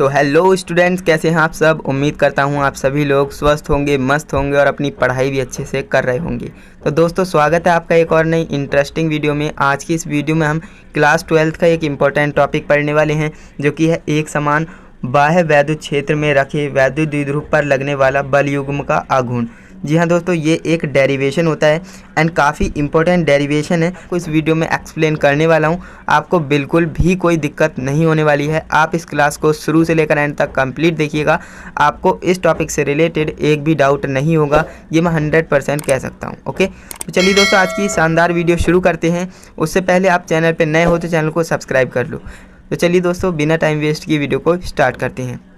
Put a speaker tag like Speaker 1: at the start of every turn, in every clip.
Speaker 1: So hello students, कैसे हैं आप सब। उम्मीद करता हूं आप सभी लोग स्वस्थ होंगे, मस्त होंगे और अपनी पढ़ाई भी अच्छे से कर रहे होंगे। तो दोस्तों, स्वागत है आपका एक और नई इंटरेस्टिंग वीडियो में। आज की इस वीडियो में हम क्लास 12th का एक इम्पॉर्टेंट टॉपिक पढ़ने वाले हैं, जो कि है एक समान बाह्य वैद्युत क्षेत्र में रखे वैद्युत द्विध्रुव पर लगने वाला बल युग्म का आघूर्ण। जी हाँ दोस्तों, ये एक डेरिवेशन होता है एंड काफ़ी इंपॉर्टेंट डेरिवेशन है। इस वीडियो में एक्सप्लेन करने वाला हूँ, आपको बिल्कुल भी कोई दिक्कत नहीं होने वाली है। आप इस क्लास को शुरू से लेकर एंड तक कंप्लीट देखिएगा, आपको इस टॉपिक से रिलेटेड एक भी डाउट नहीं होगा, ये मैं 100% कह सकता हूँ। ओके, तो चलिए दोस्तों, आज की शानदार वीडियो शुरू करते हैं। उससे पहले आप चैनल पर नए हो तो चैनल को सब्सक्राइब कर लो। तो चलिए दोस्तों, बिना टाइम वेस्ट किए वीडियो को स्टार्ट करते हैं।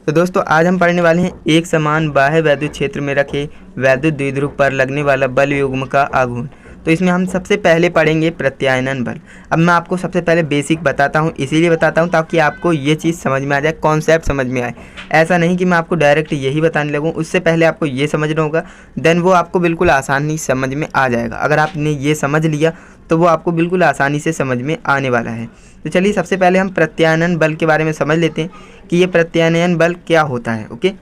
Speaker 1: तो दोस्तों, आज हम पढ़ने वाले हैं एक समान बाह्य वैद्युत क्षेत्र में रखे वैद्युत द्विध्रुव पर लगने वाला बल युग्म का आघूर्ण। तो इसमें हम सबसे पहले पढ़ेंगे प्रत्यायनन बल। अब मैं आपको सबसे पहले बेसिक बताता हूँ, इसीलिए बताता हूँ ताकि आपको ये चीज़ समझ में आ जाए, कॉन्सेप्ट समझ में आए। ऐसा नहीं कि मैं आपको डायरेक्ट यही बताने लगूँ, उससे पहले आपको ये समझना होगा, देन वो आपको बिल्कुल आसानी समझ में आ जाएगा। अगर आपने ये समझ लिया तो वो आपको बिल्कुल आसानी से समझ में आने वाला है। तो चलिए सबसे पहले हम प्रत्यायनन बल के बारे में समझ लेते हैं कि ये प्रत्यायनन बल क्या होता है। ओके,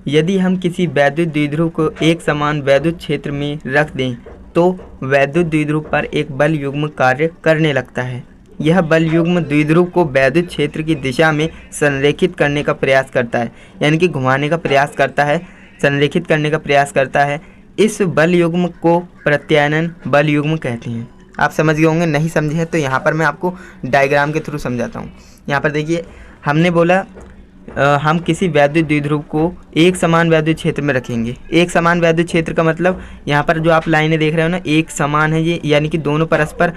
Speaker 1: यदि हम किसी वैद्युत द्विध्रुव को एक समान वैद्युत क्षेत्र में रख दें तो वैद्युत द्विध्रुव पर एक बल युग्म कार्य करने लगता है। यह बल युग्म द्विध्रुव को वैद्युत क्षेत्र की दिशा में संरेखित करने का प्रयास करता है, यानी कि घुमाने का प्रयास करता है, संरेखित करने का प्रयास करता है। इस बल युग्म को प्रत्यायनन बल युग्म कहते हैं। आप समझ गए होंगे, नहीं समझे हैं तो यहाँ पर मैं आपको डायग्राम के थ्रू समझाता हूँ। यहाँ पर देखिए, हमने बोला हम किसी वैद्युत द्विध्रुव को एक समान वैद्युत क्षेत्र में रखेंगे। एक समान वैद्युत क्षेत्र का मतलब यहाँ पर जो आप लाइनें देख रहे हो ना, एक समान है ये, यानी कि दोनों परस्पर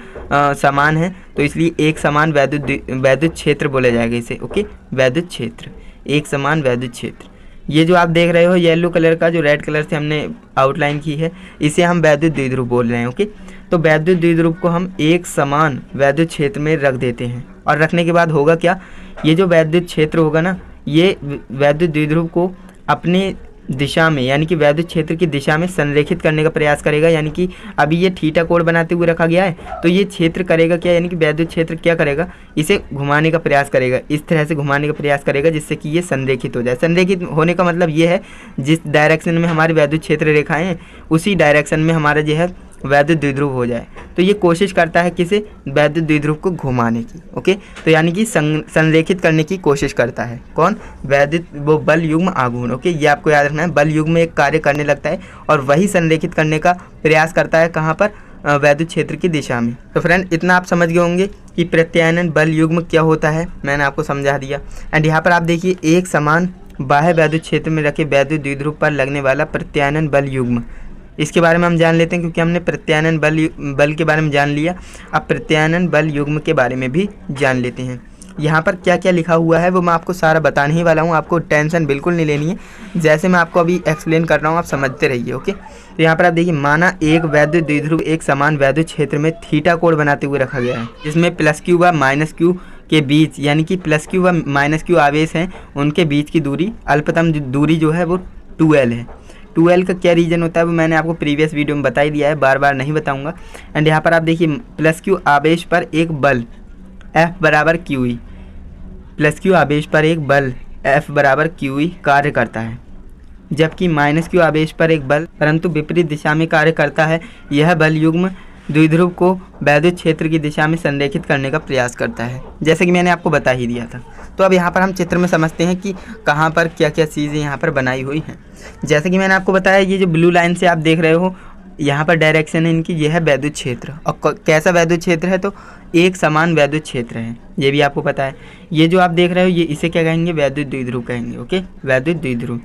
Speaker 1: समान है, तो इसलिए एक समान वैद्युत क्षेत्र बोला जाएगा इसे। ओके, वैद्युत क्षेत्र, एक समान वैद्युत क्षेत्र। ये जो आप देख रहे हो येलो कलर का, जो रेड कलर से हमने आउटलाइन की है, इसे हम वैद्युत द्विध्रुव बोल रहे हैं। ओके, तो वैद्युत द्विध्रुव को हम एक समान वैद्युत क्षेत्र में रख देते हैं, और रखने के बाद होगा क्या, ये जो वैद्युत क्षेत्र होगा ना, ये वैद्युत द्विध्रुव को अपने दिशा में, यानी कि वैद्युत क्षेत्र की दिशा में संरेखित करने का प्रयास करेगा। यानी कि अभी ये थीटा कोण बनाते हुए रखा गया है, तो ये क्षेत्र करेगा क्या, यानी कि वैद्युत क्षेत्र क्या करेगा, इसे घुमाने का प्रयास करेगा, इस तरह से घुमाने का प्रयास करेगा जिससे कि ये संरेखित हो जाए। संरेखित होने का मतलब ये है, जिस डायरेक्शन में हमारी वैद्युत क्षेत्र रेखाएं हैं उसी डायरेक्शन में हमारा जो है वैद्युत द्विध्रुव हो जाए। तो ये कोशिश करता है किसे, वैद्युत द्विध्रुव को घुमाने की। ओके, तो यानी कि संरेखित करने की कोशिश करता है कौन, वैद्युत वो बल युग्म आघूर्ण। ओके, ये आपको याद रखना है, बल युग्म एक कार्य करने लगता है और वही संरेखित करने का प्रयास करता है कहाँ पर, वैद्युत क्षेत्र की दिशा में। तो फ्रेंड, इतना आप समझ गए होंगे कि प्रत्यायनन बल युग्म क्या होता है, मैंने आपको समझा दिया। एंड यहाँ पर आप देखिए, एक समान बाह्य वैद्युत क्षेत्र में रखे वैद्युत द्विध्रुव पर लगने वाला प्रत्यायनन बल युग्म, इसके बारे में हम जान लेते हैं, क्योंकि हमने प्रत्यायनन बल के बारे में जान लिया। अब प्रत्यायनन बल युग्म के बारे में भी जान लेते हैं। यहाँ पर क्या क्या लिखा हुआ है वो मैं आपको सारा बताने ही वाला हूँ, आपको टेंशन बिल्कुल नहीं लेनी है। जैसे मैं आपको अभी एक्सप्लेन कर रहा हूँ आप समझते रहिए। ओके, तो यहाँ पर आप देखिए, माना एक वैद्युत द्विध्रुव एक समान वैद्युत क्षेत्र में थीटा कोण बनाते हुए रखा गया है, जिसमें प्लस क्यू व माइनस क्यू के बीच, यानी कि प्लस क्यू व माइनस क्यू आवेश हैं, उनके बीच की दूरी, अल्पतम दूरी जो है वो 2L है। 2L का क्या रीजन होता है वो मैंने आपको प्रीवियस वीडियो में बता ही दिया है, बार बार नहीं बताऊंगा। एंड यहाँ पर आप देखिए, प्लस क्यू आवेश पर एक बल F बराबर QE, प्लस क्यू आवेश पर एक बल F बराबर QE कार्य करता है, जबकि माइनस क्यू आवेश पर एक बल परंतु विपरीत दिशा में कार्य करता है। यह बल युग्म द्विध्रुव को वैद्युत क्षेत्र की दिशा में संरेखित करने का प्रयास करता है, जैसे कि मैंने आपको बता ही दिया था। तो अब यहाँ पर हम चित्र में समझते हैं कि कहाँ पर क्या क्या चीज़ें यहाँ पर बनाई हुई हैं। जैसे कि मैंने आपको बताया, ये जो ब्लू लाइन से आप देख रहे हो, यहाँ पर डायरेक्शन है इनकी, यह है वैद्युत क्षेत्र। और कैसा वैद्युत क्षेत्र है, तो एक समान वैद्युत क्षेत्र है, ये भी आपको पता है। ये जो आप देख रहे हो, ये इसे क्या कहेंगे, वैद्युत द्विध्रुव कहेंगे। ओके, वैद्युत द्विध्रुव।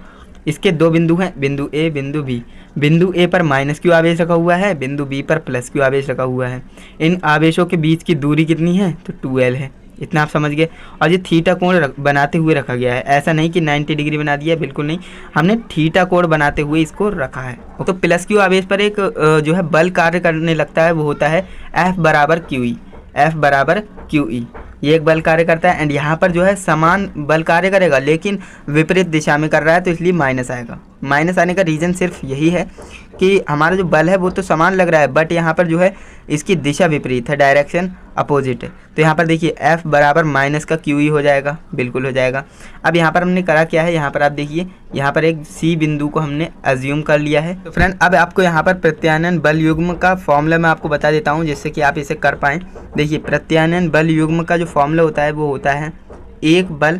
Speaker 1: इसके दो बिंदु हैं, बिंदु ए, बिंदु बी। बिंदु ए पर माइनस क्यू आवेश रखा हुआ है, बिंदु बी पर प्लस क्यू आवेश रखा हुआ है। इन आवेशों के बीच की दूरी कितनी है, तो 2L है। इतना आप समझ गए। और ये थीटा कोण बनाते हुए रखा गया है, ऐसा नहीं कि 90 डिग्री बना दिया, बिल्कुल नहीं, हमने थीटा कोण बनाते हुए इसको रखा है। तो प्लस क्यू आवेश पर एक जो है बल कार्य करने लगता है, वो होता है F बराबर QE। F बराबर QE, ये एक बल कार्य करता है। एंड यहाँ पर जो है समान बल कार्य करेगा, लेकिन विपरीत दिशा में कर रहा है, तो इसलिए माइनस आएगा। माइनस आने का रीज़न सिर्फ यही है कि हमारा जो बल है वो तो समान लग रहा है, बट यहाँ पर जो है इसकी दिशा विपरीत है, डायरेक्शन अपोजिट है। तो यहाँ पर देखिए F बराबर माइनस का क्यू ई हो जाएगा, बिल्कुल हो जाएगा। अब यहाँ पर हमने करा क्या है, यहाँ पर आप देखिए यहाँ पर एक C बिंदु को हमने अज्यूम कर लिया है। तो फ्रेंड अब आपको यहाँ पर प्रत्यानयन बल युग्म का फॉर्मूला मैं आपको बता देता हूँ जिससे कि आप इसे कर पाएँ। देखिए प्रत्यानयन बल युग्म का जो फॉर्मूला होता है वो होता है एक बल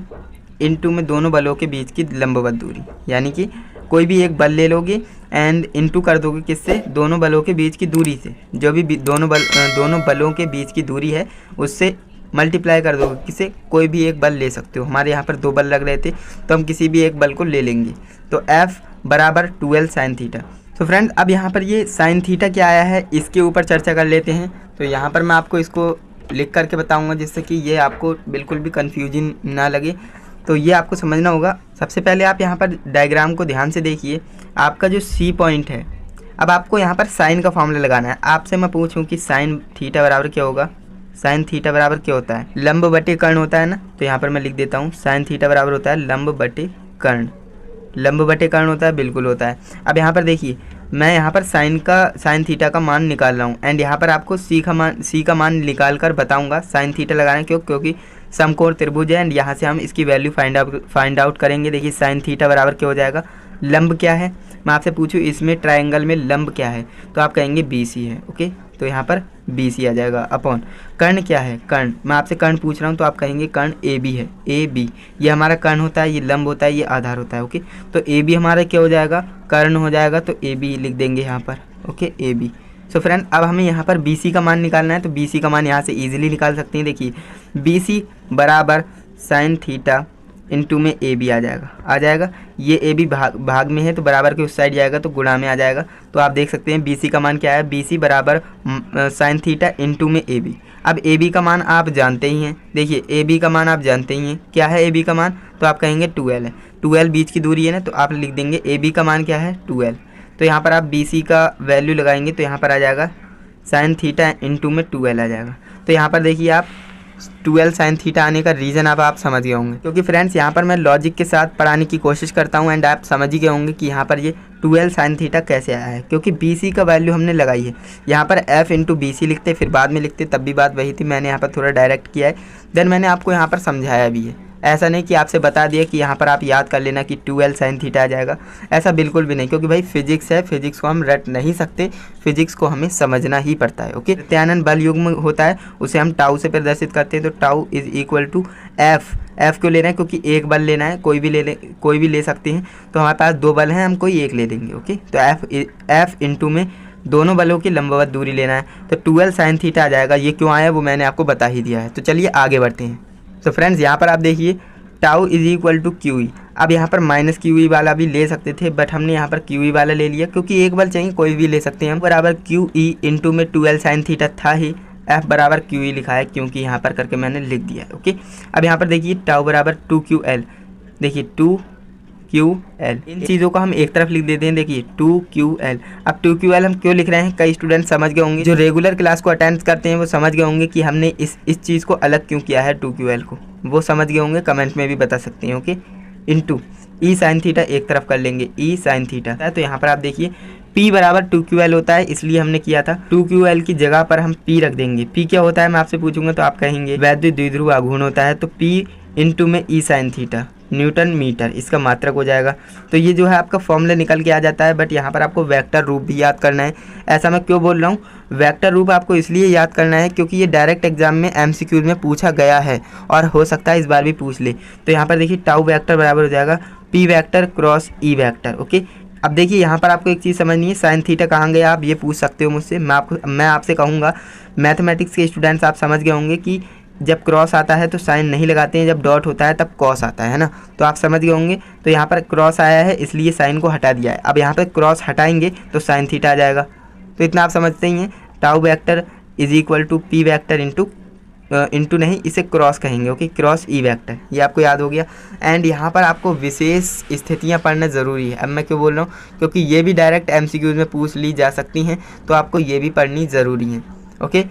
Speaker 1: इनटू में दोनों बलों के बीच की लंबवत दूरी, यानी कि कोई भी एक बल ले लोगे एंड इनटू कर दोगे किससे, दोनों बलों के बीच की दूरी से, जो भी दोनों बलों के बीच की दूरी है उससे मल्टीप्लाई कर दोगे किसे, कोई भी एक बल ले सकते हो। हमारे यहाँ पर 2 बल लग रहे थे तो हम किसी भी एक बल को ले लेंगे। तो F बराबर 12 साइन थीटा। तो फ्रेंड अब यहाँ पर ये साइन थीटा क्या आया है इसके ऊपर चर्चा कर लेते हैं। तो यहाँ पर मैं आपको इसको लिख करके बताऊँगा जिससे कि ये आपको बिल्कुल भी कन्फ्यूजन ना लगे। तो ये आपको समझना होगा। सबसे पहले आप यहाँ पर डायग्राम को ध्यान से देखिए, आपका जो C पॉइंट है, अब आपको यहाँ पर साइन का फॉर्मूला लगाना है। आपसे मैं पूछूं कि साइन थीटा बराबर क्या होगा, साइन थीटा बराबर क्या होता है, लंब बटे कर्ण होता है ना। तो यहाँ पर मैं लिख देता हूँ साइन थीटा बराबर होता है लंब बटे कर्ण, लंब बटे कर्ण होता है, बिल्कुल होता है। अब यहाँ पर देखिए मैं यहाँ पर साइन थीटा का मान निकाल रहा हूँ एंड यहाँ पर आपको C का मान निकाल कर बताऊँगा साइन थीटा लगाना, क्योंकि समकोण त्रिभुज है एंड यहाँ से हम इसकी वैल्यू फाइंड आउट करेंगे। देखिए साइन थीटा बराबर क्या हो जाएगा, लंब क्या है, मैं आपसे पूछूँ इसमें ट्रायंगल में लंब क्या है तो आप कहेंगे BC है। ओके, तो यहाँ पर BC आ जाएगा अपॉन कर्ण क्या है, कर्ण, मैं आपसे कर्ण पूछ रहा हूँ तो आप कहेंगे कर्ण AB है, AB ये हमारा कर्ण होता है, ये लंब होता है, ये आधार होता है। ओके, तो AB हमारा क्या हो जाएगा, कर्ण हो जाएगा, तो AB लिख देंगे यहाँ पर। Okay, AB। सो फ्रेंड अब हमें यहाँ पर BC का मान निकालना है, तो BC का मान यहाँ से ईजिली निकाल सकते हैं। देखिए BC बराबर साइन थीटा इनटू में AB आ जाएगा। ये AB भाग में है तो बराबर के उस साइड जाएगा तो गुणा में आ जाएगा। तो आप देख सकते हैं BC का मान क्या है, BC बराबर साइन थीटा इनटू में AB। अब AB का मान आप जानते ही हैं, देखिए AB का मान आप जानते ही हैं, क्या है AB का मान, तो आप कहेंगे 12 है, 12 बीच की दूरी है ना, तो आप लिख देंगे AB का मान क्या है 12। तो यहाँ पर आप BC का वैल्यू लगाएंगे तो यहाँ पर आ जाएगा साइन थीटा इनटू में 12 आ जाएगा। तो यहाँ पर देखिए आप 12 साइन थीटा आने का रीज़न अब आप समझ गए होंगे, क्योंकि फ्रेंड्स यहाँ पर मैं लॉजिक के साथ पढ़ाने की कोशिश करता हूँ एंड आप समझ ही गए होंगे कि यहाँ पर ये 12 साइन थीटा कैसे आया है, क्योंकि BC का वैल्यू हमने लगाई है। यहाँ पर F इंटू BC लिखते फिर बाद में लिखते तब भी बात वही थी, मैंने यहाँ पर थोड़ा डायरेक्ट किया है, देन मैंने आपको यहाँ पर समझाया भी है। ऐसा नहीं कि आपसे बता दिया कि यहाँ पर आप याद कर लेना कि 12 साइन थीटा आ जाएगा, ऐसा बिल्कुल भी नहीं, क्योंकि भाई फिजिक्स है, फिजिक्स को हम रट नहीं सकते, फिजिक्स को हमें समझना ही पड़ता है। ओके, प्रत्यानयन बल युग्म होता है उसे हम टाउ से प्रदर्शित करते हैं, तो tau is equal to F क्यों ले रहे हैं, क्योंकि एक बल लेना है, कोई भी ले सकते हैं, तो हमारे पास 2 बल हैं, हम कोई एक ले लेंगे। ओके, तो एफ इंटू में दोनों बलों की लंबवत दूरी लेना है, तो 12 साइन थीटा आ जाएगा। ये क्यों आया वो मैंने आपको बता ही दिया है। तो चलिए आगे बढ़ते हैं। तो फ्रेंड्स यहाँ पर आप देखिए tau is equal to Q E. अब यहाँ पर माइनस क्यू ई वाला भी ले सकते थे, बट हमने यहाँ पर क्यू ई वाला ले लिया, क्योंकि एक बल चाहिए, कोई भी ले सकते हैं हम। बराबर क्यू ई इंटू में 12 साइन थीटा था ही, एफ बराबर क्यू ई लिखा है क्योंकि यहाँ पर करके मैंने लिख दिया है। ओके, अब यहाँ पर देखिए टाउ बराबर 2QL, देखिए 2QL, इन चीज़ों को हम एक तरफ लिख देते हैं। देखिए 2QL। अब 2QL हम क्यों लिख रहे हैं, कई स्टूडेंट समझ गए होंगे, जो रेगुलर क्लास को अटेंड करते हैं वो समझ गए होंगे कि हमने इस चीज़ को अलग क्यों किया है 2QL को, वो समझ गए होंगे, कमेंट में भी बता सकते हैं। ओके, इनटू ई साइन थीटा एक तरफ कर लेंगे, ई साइन थीटा। तो यहाँ पर आप देखिए P बराबर 2QL होता है, इसलिए हमने किया था 2QL की जगह पर हम P रख देंगे। P क्या होता है मैं आपसे पूछूंगा तो आप कहेंगे वैद्युत द्विध्रुव आघूर्ण होता है, तो P इंटू में ई साइन थीटा न्यूटन मीटर इसका मात्रक हो जाएगा। तो ये जो है आपका फॉर्मूला निकल के आ जाता है, बट यहाँ पर आपको वेक्टर रूप भी याद करना है। ऐसा मैं क्यों बोल रहा हूँ, वेक्टर रूप आपको इसलिए याद करना है क्योंकि ये डायरेक्ट एग्जाम में MCQ में पूछा गया है और हो सकता है इस बार भी पूछ ले। तो यहाँ पर देखिए टाउ वेक्टर बराबर हो जाएगा P vector cross E vector. Okay, अब देखिए यहाँ पर आपको एक चीज़ समझनी है, साइन थीटा कहाँ गया आप ये पूछ सकते हो मुझसे। मैं आपसे कहूँगा, मैथमेटिक्स के स्टूडेंट्स आप समझ गए होंगे कि जब क्रॉस आता है तो साइन नहीं लगाते हैं, जब डॉट होता है तब कॉस आता है ना, तो आप समझ गए होंगे। तो यहाँ पर क्रॉस आया है इसलिए साइन को हटा दिया है। अब यहाँ पर क्रॉस हटाएंगे तो साइन थीटा आ जाएगा। तो इतना आप समझते ही हैं, tau vector is equal to P vector into नहीं, इसे क्रॉस कहेंगे। ओके, क्रॉस E वेक्टर, ये आपको याद हो गया। एंड यहाँ पर आपको विशेष स्थितियाँ पढ़ना ज़रूरी है। अब मैं क्यों बोल रहा हूँ, क्योंकि ये भी डायरेक्ट MCQ में पूछ ली जा सकती हैं, तो आपको ये भी पढ़नी ज़रूरी है। ओके,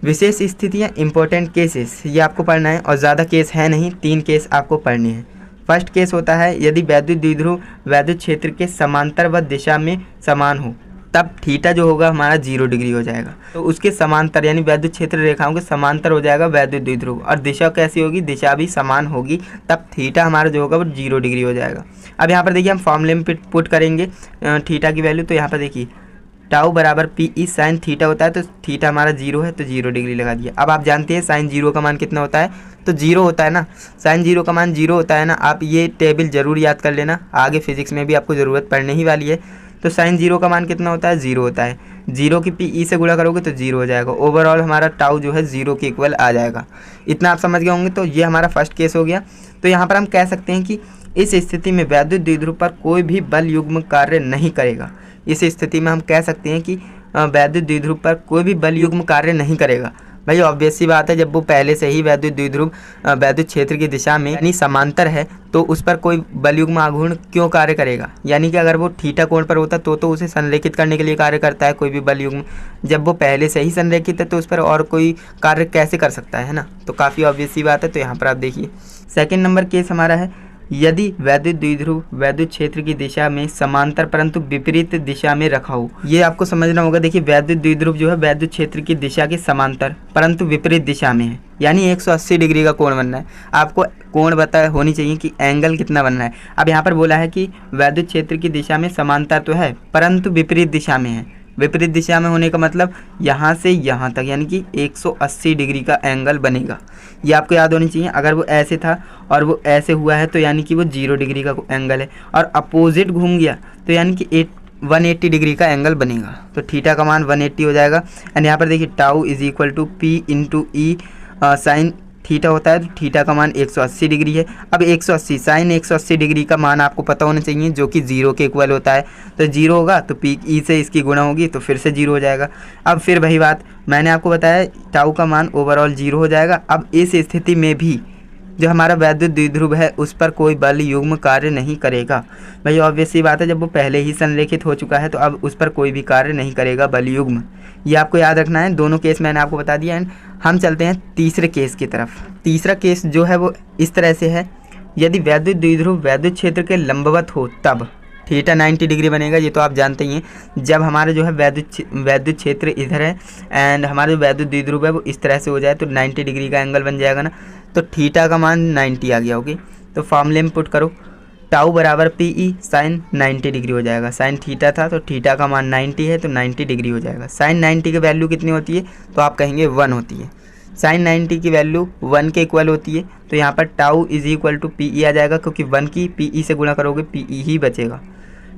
Speaker 1: विशेष स्थितियाँ, इंपॉर्टेंट केसेस, ये आपको पढ़ना है और ज़्यादा केस है नहीं, 3 केस आपको पढ़ने हैं। फर्स्ट केस होता है यदि वैद्युत द्विध्रुव वैद्युत क्षेत्र के समांतर व दिशा में समान हो, तब थीटा जो होगा हमारा 0 डिग्री हो जाएगा। तो उसके समांतर यानी वैद्युत क्षेत्र रेखाओं के समांतर हो जाएगा वैद्युत द्विध्रुव, और दिशा कैसी होगी, दिशा भी समान होगी, तब थीटा हमारा जो होगा वो 0 डिग्री हो जाएगा। अब यहाँ पर देखिए हम फॉर्मूले में पुट करेंगे थीटा की वैल्यू। तो यहाँ पर देखिए टाउ बराबर पी ई साइन थीटा होता है, तो थीटा हमारा 0 है तो 0 डिग्री लगा दिया। अब आप जानते हैं साइन 0 का मान कितना होता है, तो 0 होता है ना, साइन 0 का मान 0 होता है ना। आप ये टेबल जरूर याद कर लेना, आगे फिजिक्स में भी आपको ज़रूरत पड़ने ही वाली है। तो साइन 0 का मान कितना होता है, 0 होता है। 0 की पी ई से गुणा करोगे तो 0 हो जाएगा। ओवरऑल हमारा टाउ जो है 0 के इक्वल आ जाएगा। इतना आप समझ गए होंगे। तो ये हमारा फर्स्ट केस हो गया। तो यहाँ पर हम कह सकते हैं कि इस स्थिति में वैद्युत द्विध्रुव पर कोई भी बल युग्म कार्य नहीं करेगा। इस स्थिति में हम कह सकते हैं कि वैद्युत द्विध्रुव पर कोई भी बल युग्म कार्य नहीं करेगा। भाई ऑब्वियस सी बात है, जब वो पहले से ही वैद्युत द्विध्रुव वैद्युत क्षेत्र की दिशा में यानी समांतर है, तो उस पर कोई बल युग्म आघूर्ण क्यों कार्य करेगा। यानी कि अगर वो थीटा कोण पर होता तो उसे संरेखित करने के लिए कार्य करता है कोई भी बल युग्म। जब वो पहले से ही संरेखित है तो उस पर और कोई कार्य कैसे कर सकता है ना। तो काफ़ी ऑब्वियस सी बात है। तो यहाँ पर आप देखिए सेकेंड नंबर केस हमारा है यदि वैद्युत द्विध्रुव वैद्युत क्षेत्र की दिशा में समांतर परंतु विपरीत दिशा में रखा हो। ये आपको समझना होगा। देखिए वैद्युत द्विध्रुव जो है वैद्युत क्षेत्र की दिशा के समांतर परंतु विपरीत दिशा में है, यानी 180 डिग्री का कोण बनना है। आपको कोण पता होनी चाहिए कि एंगल कितना बनना है। अब यहाँ पर बोला है कि वैद्युत क्षेत्र की दिशा में समांतर तो है परंतु विपरीत दिशा में है। विपरीत दिशा में होने का मतलब यहाँ से यहाँ तक यानी कि 180 डिग्री का एंगल बनेगा। ये आपको याद होनी चाहिए। अगर वो ऐसे था और वो ऐसे हुआ है तो यानी कि वो 0 डिग्री का एंगल है, और अपोजिट घूम गया तो यानी कि 180 डिग्री का एंगल बनेगा। तो थीटा का मान 180 हो जाएगा। एंड यहाँ पर देखिए tau is equal to P into E sine theta होता है, तो थीटा का मान 180 डिग्री है। अब 180 साइन 180 डिग्री का मान आपको पता होना चाहिए जो कि 0 के इक्वल होता है। तो 0 होगा तो पी ई से इसकी गुणा होगी तो फिर से 0 हो जाएगा। अब फिर वही बात मैंने आपको बताया, टाउ का मान ओवरऑल 0 हो जाएगा। अब इस स्थिति में भी जो हमारा वैद्युत द्विध्रुव है उस पर कोई बल युग्म कार्य नहीं करेगा। भाई ऑब्वियस सी बात है, जब वो पहले ही संरेखित हो चुका है तो अब उस पर कोई भी कार्य नहीं करेगा बल युग्म। ये आपको याद रखना है। दोनों केस मैंने आपको बता दिया। एंड हम चलते हैं तीसरे केस की तरफ। तीसरा केस जो है वो इस तरह से है, यदि वैद्युत द्विध्रुव वैद्युत क्षेत्र के लंबवत हो तब थीटा 90 डिग्री बनेगा। ये तो आप जानते ही हैं। जब हमारा जो है वैद्युत क्षेत्र इधर है एंड हमारा जो वैद्युत द्विध्रुव है वो इस तरह से हो जाए तो 90 डिग्री का एंगल बन जाएगा ना। तो थीटा का मान 90 आ गया। ओके, तो फॉर्मूले में पुट करो टाउ बराबर पी ई साइन 90 डिग्री हो जाएगा। साइन थीटा था तो थीटा का मान 90 है तो 90 डिग्री हो जाएगा। साइन 90 की वैल्यू कितनी होती है, तो आप कहेंगे 1 होती है। साइन 90 की वैल्यू 1 के इक्वल होती है, तो यहाँ पर tau is equal to P E आ जाएगा, क्योंकि 1 की पी ई से गुणा करोगे पी ई ही बचेगा।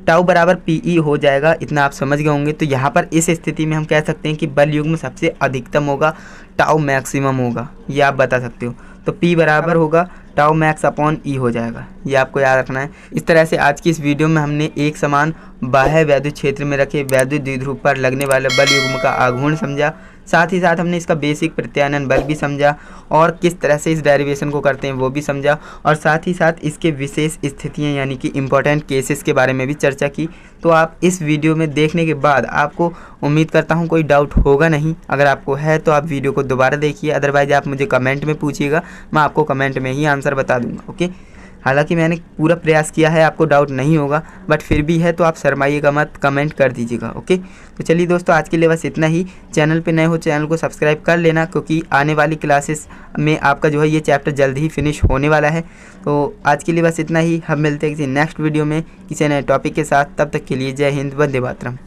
Speaker 1: टाउ बराबर पी ई हो जाएगा। इतना आप समझ गए होंगे। तो यहाँ पर इस स्थिति में हम कह सकते हैं कि बल युग्म सबसे अधिकतम होगा, टाउ मैक्सिमम होगा। ये आप बता सकते हो। तो P बराबर होगा टाउ मैक्स अपॉन ई हो जाएगा। ये आपको याद रखना है। इस तरह से आज की इस वीडियो में हमने एक समान बाह्य वैद्युत क्षेत्र में रखे वैद्युत द्विध्रुव पर लगने वाले बल युग्म का आघूर्ण समझा, साथ ही साथ हमने इसका बेसिक प्रत्यानयन बल भी समझा और किस तरह से इस डेरिवेशन को करते हैं वो भी समझा, और साथ ही साथ इसके विशेष स्थितियाँ यानी कि इम्पोर्टेंट केसेस के बारे में भी चर्चा की। तो आप इस वीडियो में देखने के बाद आपको उम्मीद करता हूँ कोई डाउट होगा नहीं। अगर आपको है तो आप वीडियो को दोबारा देखिए, अदरवाइज आप मुझे कमेंट में पूछिएगा, मैं आपको कमेंट में ही आंसर बता दूँगा। ओके, हालांकि मैंने पूरा प्रयास किया है, आपको डाउट नहीं होगा, बट फिर भी है तो आप शर्माइएगा मत, कमेंट कर दीजिएगा। ओके, तो चलिए दोस्तों आज के लिए बस इतना ही। चैनल पे नए हो चैनल को सब्सक्राइब कर लेना, क्योंकि आने वाली क्लासेस में आपका जो है ये चैप्टर जल्द ही फिनिश होने वाला है। तो आज के लिए बस इतना ही। हम मिलते हैं किसी नेक्स्ट वीडियो में किसी नए टॉपिक के साथ। तब तक के लिए जय हिंद, वंदे मातरम।